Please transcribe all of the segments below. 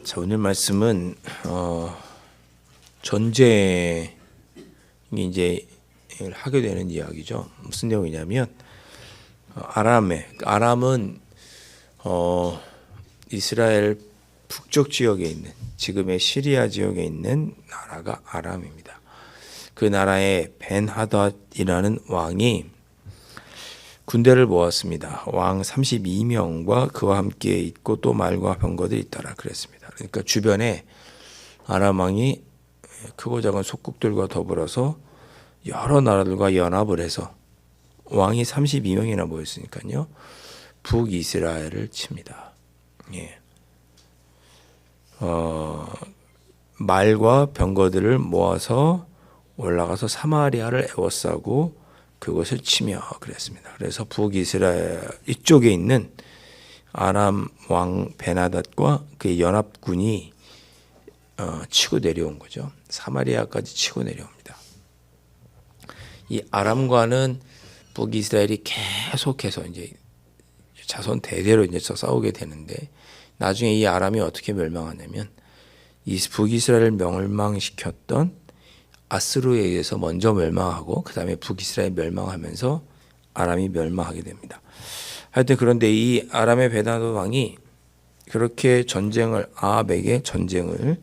자, 오늘 말씀은 전쟁이 이제 하게 되는 이야기죠. 무슨 내용이냐면 아람은 이스라엘 북쪽 지역에 있는 지금의 시리아 지역에 있는 나라가 아람입니다. 그 나라의 벤하닷이라는 왕이 군대를 모았습니다. 왕 32명과 그와 함께 있고 또 말과 병거들이 있더라 그랬습니다. 그러니까 주변에 아람 왕이 크고 작은 속국들과 더불어서 여러 나라들과 연합을 해서 왕이 32명이나 모였으니까요. 북이스라엘을 칩니다. 예. 말과 병거들을 모아서 올라가서 사마리아를 에워싸고 그것을 치며 그랬습니다. 그래서 북이스라엘 이쪽에 있는 아람 왕 베나닷과 그의 연합군이 치고 내려온 거죠. 사마리아까지 치고 내려옵니다. 이 아람과는 북이스라엘이 계속해서 이제 자손 대대로 이제 싸우게 되는데 나중에 이 아람이 어떻게 멸망하냐면 이 북이스라엘을 멸망시켰던 아스루에 의해서 먼저 멸망하고 그 다음에 북이스라엘 멸망하면서 아람이 멸망하게 됩니다. 하여튼 그런데 이 아람의 베나닷 왕이 그렇게 아합에게 전쟁을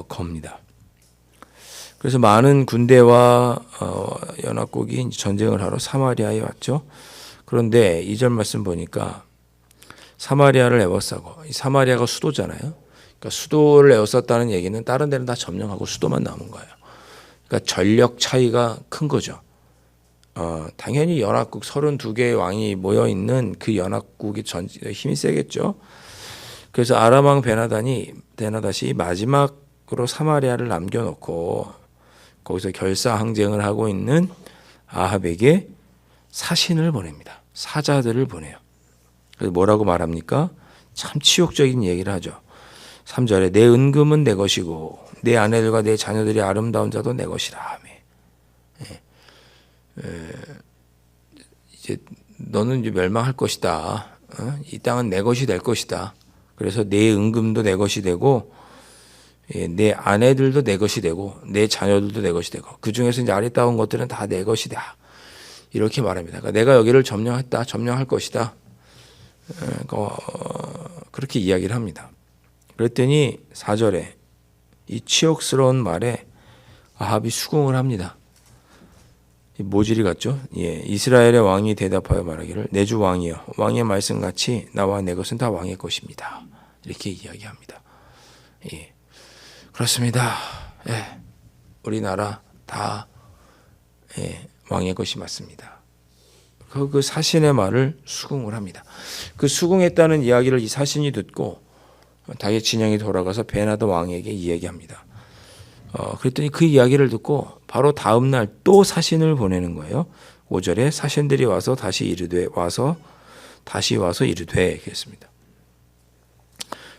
겁니다. 그래서 많은 군대와 연합국이 전쟁을 하러 사마리아에 왔죠. 그런데 2절 말씀 보니까 사마리아를 에워싸고, 이 사마리아가 수도잖아요. 그러니까 수도를 에워쌌다는 얘기는 다른 데는 다 점령하고 수도만 남은 거예요. 그러니까 전력 차이가 큰 거죠. 당연히 연합국 32개의 왕이 모여있는 그 연합국이 힘이 세겠죠. 그래서 아람 왕 베나닷이 마지막으로 사마리아를 남겨놓고 거기서 결사항쟁을 하고 있는 아합에게 사신을 보냅니다. 사자들을 보내요. 그래서 뭐라고 말합니까? 참 치욕적인 얘기를 하죠. 3절에 내 은금은 내 것이고 내 아내들과 내 자녀들이 아름다운 자도 내 것이라. 이제 너는 이제 멸망할 것이다. 이 땅은 내 것이 될 것이다. 그래서 내 은금도 내 것이 되고 내 아내들도 내 것이 되고 내 자녀들도 내 것이 되고 그 중에서 이제 아리따운 것들은 다 내 것이다. 이렇게 말합니다. 그러니까 내가 여기를 점령할 것이다. 그렇게 이야기를 합니다. 그랬더니 4절에 이 치욕스러운 말에 아합이 수긍을 합니다. 모질이 같죠? 예, 이스라엘의 왕이 대답하여 말하기를 내 주 왕이여 왕의 말씀같이 나와 내 것은 다 왕의 것입니다. 이렇게 이야기합니다. 예, 그렇습니다. 예, 우리나라 다 왕의 것이 맞습니다. 그 사신의 말을 수긍을 합니다. 그 수긍했다는 이야기를 이 사신이 듣고 자기 진영이 돌아가서 베나닷 왕에게 이야기합니다. 그랬더니 그 이야기를 듣고 바로 다음 날 또 사신을 보내는 거예요. 5절에 사신들이 다시 와서 이르되 그랬습니다.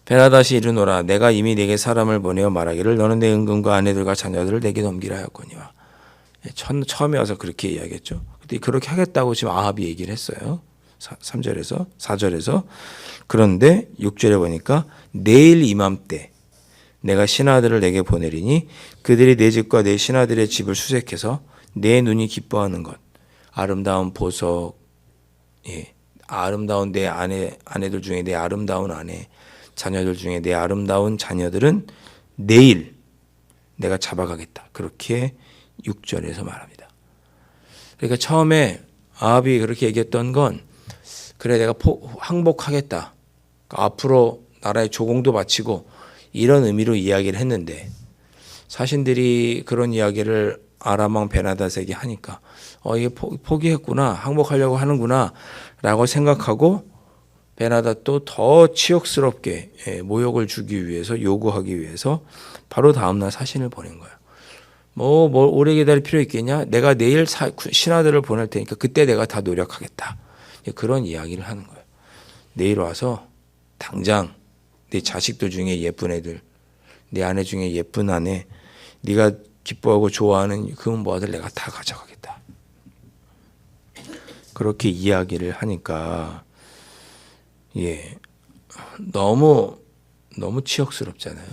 베나닷이 이르노라 내가 이미 내게 사람을 보내어 말하기를 너는 내 은금과 아내들과 자녀들을 내게 넘기라 하였거니와. 처음에 와서 그렇게 이야기했죠. 근데 그렇게 하겠다고 지금 아합이 얘기를 했어요. 4절에서 그런데 6절에 보니까 내일 이맘때 내가 신하들을 내게 보내리니 그들이 내 집과 내 신하들의 집을 수색해서 내 눈이 기뻐하는 것 아름다운 보석 아름다운 내 아내들 중에 내 아름다운 아내 자녀들 중에 내 아름다운 자녀들은 내일 내가 잡아가겠다. 그렇게 6절에서 말합니다. 그러니까 처음에 아합이 그렇게 얘기했던 건 그래 내가 항복하겠다. 그러니까 앞으로 나라의 조공도 바치고 이런 의미로 이야기를 했는데 사신들이 그런 이야기를 아람 왕 베나닷에게 하니까 이게 포기했구나 항복하려고 하는구나 라고 생각하고 베나닷도 더 치욕스럽게 모욕을 주기 위해서 요구하기 위해서 바로 다음날 사신을 보낸 거예요. 뭐 오래 기다릴 필요 있겠냐? 내가 내일 신하들을 보낼 테니까 그때 내가 다 노력하겠다. 그런 이야기를 하는 거예요. 내일 와서 당장 내 자식들 중에 예쁜 애들, 내 아내 중에 예쁜 아내, 네가 기뻐하고 좋아하는 그 모아들 내가 다 가져가겠다. 그렇게 이야기를 하니까 너무 치욕스럽잖아요.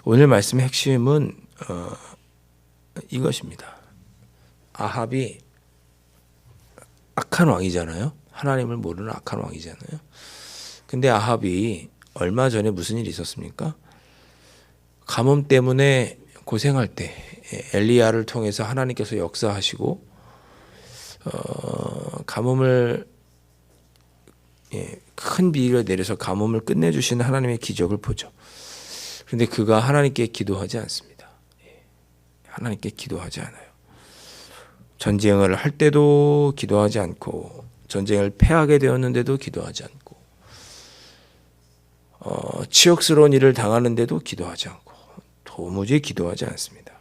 오늘 말씀의 핵심은 이것입니다. 아합이 악한 왕이잖아요. 하나님을 모르는 악한 왕이잖아요. 근데 아합이 얼마 전에 무슨 일이 있었습니까? 가뭄 때문에 고생할 때 엘리야를 통해서 하나님께서 역사하시고 가뭄을 큰 비를 내려서 가뭄을 끝내주시는 하나님의 기적을 보죠. 그런데 그가 하나님께 기도하지 않습니다. 하나님께 기도하지 않아요. 전쟁을 할 때도 기도하지 않고 전쟁을 패하게 되었는데도 기도하지 않고 치욕스러운 일을 당하는데도 기도하지 않고 도무지 기도하지 않습니다.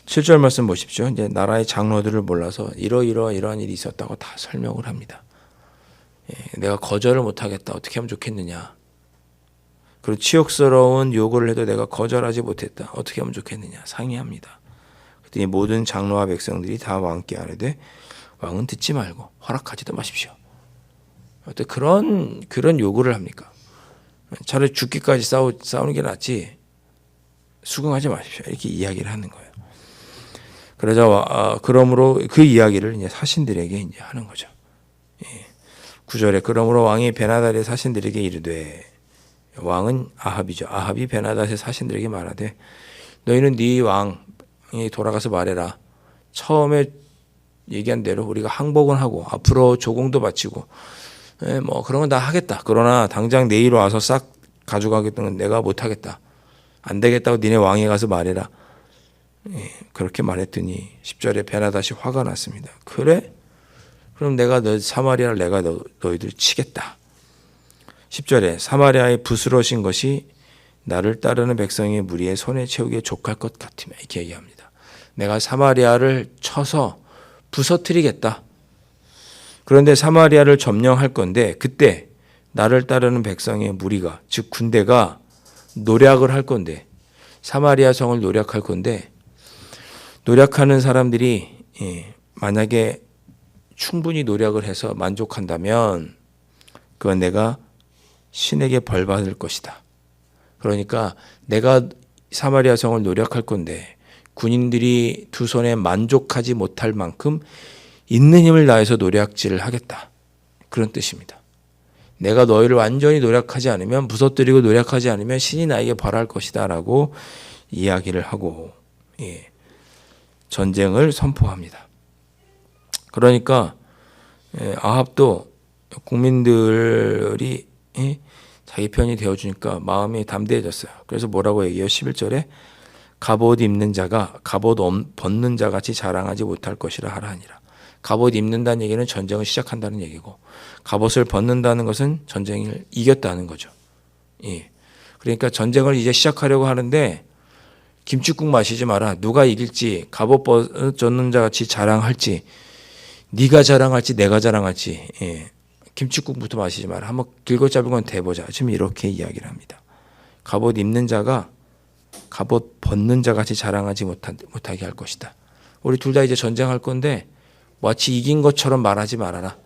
7절 말씀 보십시오. 이제 나라의 장로들을 몰라서 이러한 일이 있었다고 다 설명을 합니다. 내가 거절을 못하겠다. 어떻게 하면 좋겠느냐. 그리고 치욕스러운 요구를 해도 내가 거절하지 못했다. 어떻게 하면 좋겠느냐. 상의합니다. 그랬더니 모든 장로와 백성들이 다 왕께 아뢰되 왕은 듣지 말고 허락하지도 마십시오. 어때 그런 요구를 합니까? 차라리 죽기까지 싸우는 게 낫지 수긍하지 마십시오. 이렇게 이야기를 하는 거예요. 그러므로 그 이야기를 이제 사신들에게 이제 하는 거죠. 9절에 그러므로 왕이 베나닷의 사신들에게 이르되 왕은 아합이죠. 아합이 베나닷의 사신들에게 말하되 너희는 네 왕이 돌아가서 말해라. 처음에 얘기한 대로 우리가 항복은 하고 앞으로 조공도 바치고 뭐 그런 건 다 하겠다. 그러나 당장 내일 와서 싹 가져가겠다는 건 내가 못하겠다. 안 되겠다고 니네 왕에 가서 말해라. 그렇게 말했더니 10절에 베나닷이 화가 났습니다. 그래? 그럼 내가 사마리아를 내가 너희들 치겠다. 10절에 사마리아의 부스러신 것이 나를 따르는 백성의 무리의 손에 채우기에 족할 것 같으며 이렇게 얘기합니다. 내가 사마리아를 쳐서 부서뜨리겠다. 그런데 사마리아를 점령할 건데 그때 나를 따르는 백성의 무리가 즉 군대가 노략을 할 건데 사마리아 성을 노략할 건데 노략하는 사람들이 만약에 충분히 노력을 해서 만족한다면 그건 내가 신에게 벌 받을 것이다. 그러니까 내가 사마리아 성을 노력할 건데 군인들이 두 손에 만족하지 못할 만큼 있는 힘을 다해서 노략질을 하겠다. 그런 뜻입니다. 내가 너희를 완전히 노력하지 않으면 부서뜨리고 노력하지 않으면 신이 나에게 벌할 것이다 라고 이야기를 하고 전쟁을 선포합니다. 그러니까 아합도 국민들이 자기 편이 되어주니까 마음이 담대해졌어요. 그래서 뭐라고 얘기해요? 11절에 갑옷 입는 자가 갑옷 벗는 자 같이 자랑하지 못할 것이라 하라 하니라. 갑옷 입는다는 얘기는 전쟁을 시작한다는 얘기고 갑옷을 벗는다는 것은 전쟁을 이겼다는 거죠. 그러니까 전쟁을 이제 시작하려고 하는데 김칫국 마시지 마라. 누가 이길지 갑옷 벗는 자 같이 자랑할지 네가 자랑할지 내가 자랑할지 김칫국부터 마시지 마라. 한번 길고 짧은 건 대보자. 지금 이렇게 이야기를 합니다. 갑옷 입는 자가 갑옷 벗는 자 같이 자랑하지 못하게 할 것이다. 우리 둘 다 이제 전쟁할 건데 마치 이긴 것처럼 말하지 말아라.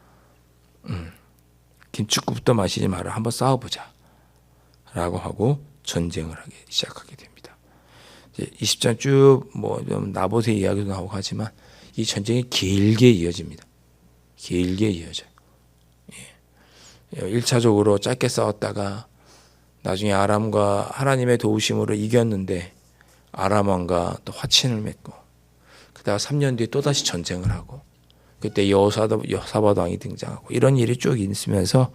김칫국부터 마시지 마라. 한번 싸워보자. 라고 하고 전쟁을 시작하게 됩니다. 20장 쭉 좀 나봇의 이야기도 나오고 하지만 이 전쟁이 길게 이어집니다. 길게 이어져요. 1차적으로 짧게 싸웠다가 나중에 아람과 하나님의 도우심으로 이겼는데 아람 왕과 또 화친을 맺고 그다가 3년 뒤에 또다시 전쟁을 하고 그때 여호사밧 왕이 등장하고 이런 일이 쭉 있으면서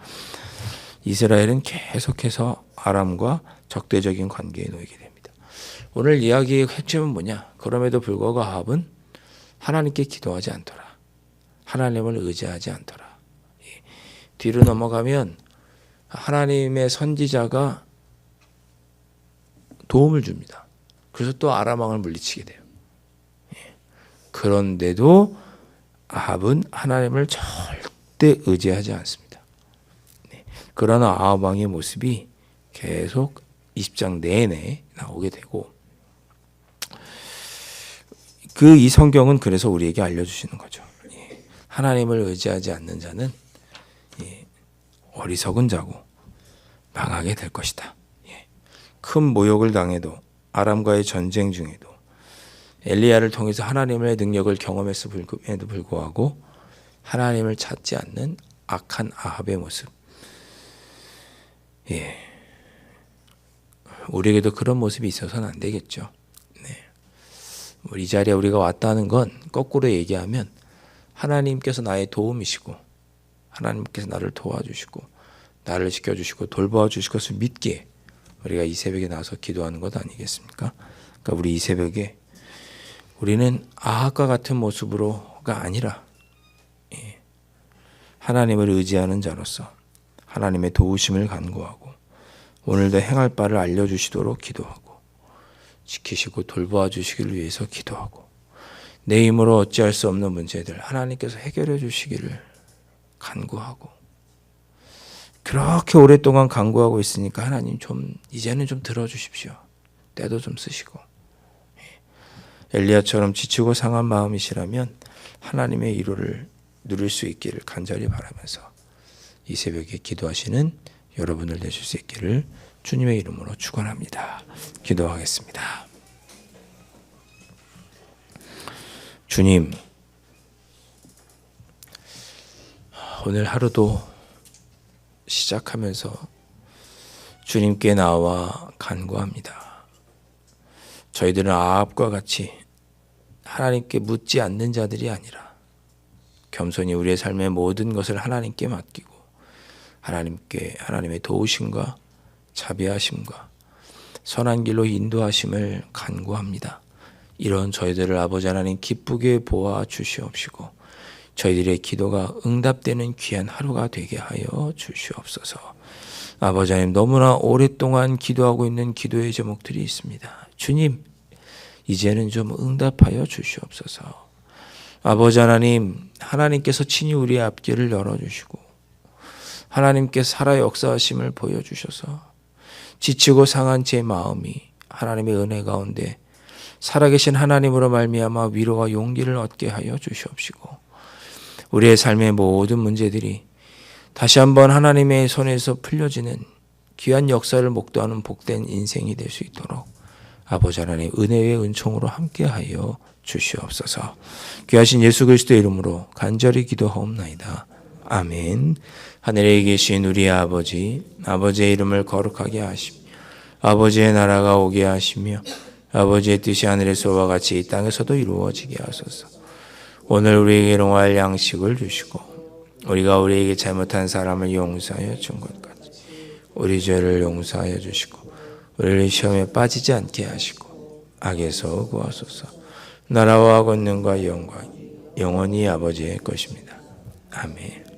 이스라엘은 계속해서 아람과 적대적인 관계에 놓이게 됩니다. 오늘 이야기의 핵심은 뭐냐? 그럼에도 불구하고 아합은 하나님께 기도하지 않더라. 하나님을 의지하지 않더라. 뒤로 넘어가면 하나님의 선지자가 도움을 줍니다. 그래서 또 아람 왕을 물리치게 돼요. 그런데도 아합은 하나님을 절대 의지하지 않습니다. 그러나 아합 왕의 모습이 계속 20장 내내 나오게 되고, 이 성경은 그래서 우리에게 알려주시는 거죠. 하나님을 의지하지 않는 자는 어리석은 자고 망하게 될 것이다. 큰 모욕을 당해도, 아람과의 전쟁 중에도, 엘리야를 통해서 하나님의 능력을 경험했음에도 불구하고 하나님을 찾지 않는 악한 아합의 모습, 우리에게도 그런 모습이 있어서는 안 되겠죠. 이 자리에 우리가 왔다는 건 거꾸로 얘기하면 하나님께서 나의 도움이시고, 하나님께서 나를 도와주시고 나를 지켜주시고 돌봐주실 것을 믿기에 우리가 이 새벽에 나와서 기도하는 것 아니겠습니까? 그러니까 우리 이 새벽에 우리는 아합과 같은 모습으로가 아니라 하나님을 의지하는 자로서 하나님의 도우심을 간구하고 오늘도 행할 바를 알려주시도록 기도하고 지키시고 돌보아 주시기를 위해서 기도하고, 내 힘으로 어찌할 수 없는 문제들 하나님께서 해결해 주시기를 간구하고, 그렇게 오랫동안 간구하고 있으니까 하나님 이제는 좀 들어주십시오. 때도 좀 쓰시고. 엘리야처럼 지치고 상한 마음이시라면 하나님의 위로를 누릴 수 있기를 간절히 바라면서 이 새벽에 기도하시는 여러분을 되실 수 있기를 주님의 이름으로 축원합니다. 기도하겠습니다. 주님, 오늘 하루도 시작하면서 주님께 나와 간구합니다. 저희들은 아합과 같이 하나님께 묻지 않는 자들이 아니라 겸손히 우리의 삶의 모든 것을 하나님께 맡기고 하나님의 도우심과 자비하심과 선한 길로 인도하심을 간구합니다. 이런 저희들을 아버지 하나님 기쁘게 보아 주시옵시고 저희들의 기도가 응답되는 귀한 하루가 되게 하여 주시옵소서. 아버지 하나님, 너무나 오랫동안 기도하고 있는 기도의 제목들이 있습니다. 주님, 이제는 좀 응답하여 주시옵소서. 아버지 하나님, 하나님께서 친히 우리의 앞길을 열어주시고 하나님께서 살아 역사하심을 보여주셔서 지치고 상한 제 마음이 하나님의 은혜 가운데 살아계신 하나님으로 말미암아 위로와 용기를 얻게 하여 주시옵시고 우리의 삶의 모든 문제들이 다시 한번 하나님의 손에서 풀려지는 귀한 역사를 목도하는 복된 인생이 될 수 있도록 아버지 하나님 은혜의 은총으로 함께하여 주시옵소서. 귀하신 예수 그리스도의 이름으로 간절히 기도하옵나이다. 아멘. 하늘에 계신 우리 아버지, 아버지의 이름을 거룩하게 하시며 아버지의 나라가 오게 하시며 아버지의 뜻이 하늘에서와 같이 이 땅에서도 이루어지게 하소서. 오늘 우리에게 일용할 양식을 주시고 우리가 우리에게 잘못한 사람을 용서하여 준 것 같이 우리 죄를 용서하여 주시고 우리를 시험에 빠지지 않게 하시고 악에서 구하소서. 나라와 권능과 영광이 영원히 아버지의 것입니다. 아멘.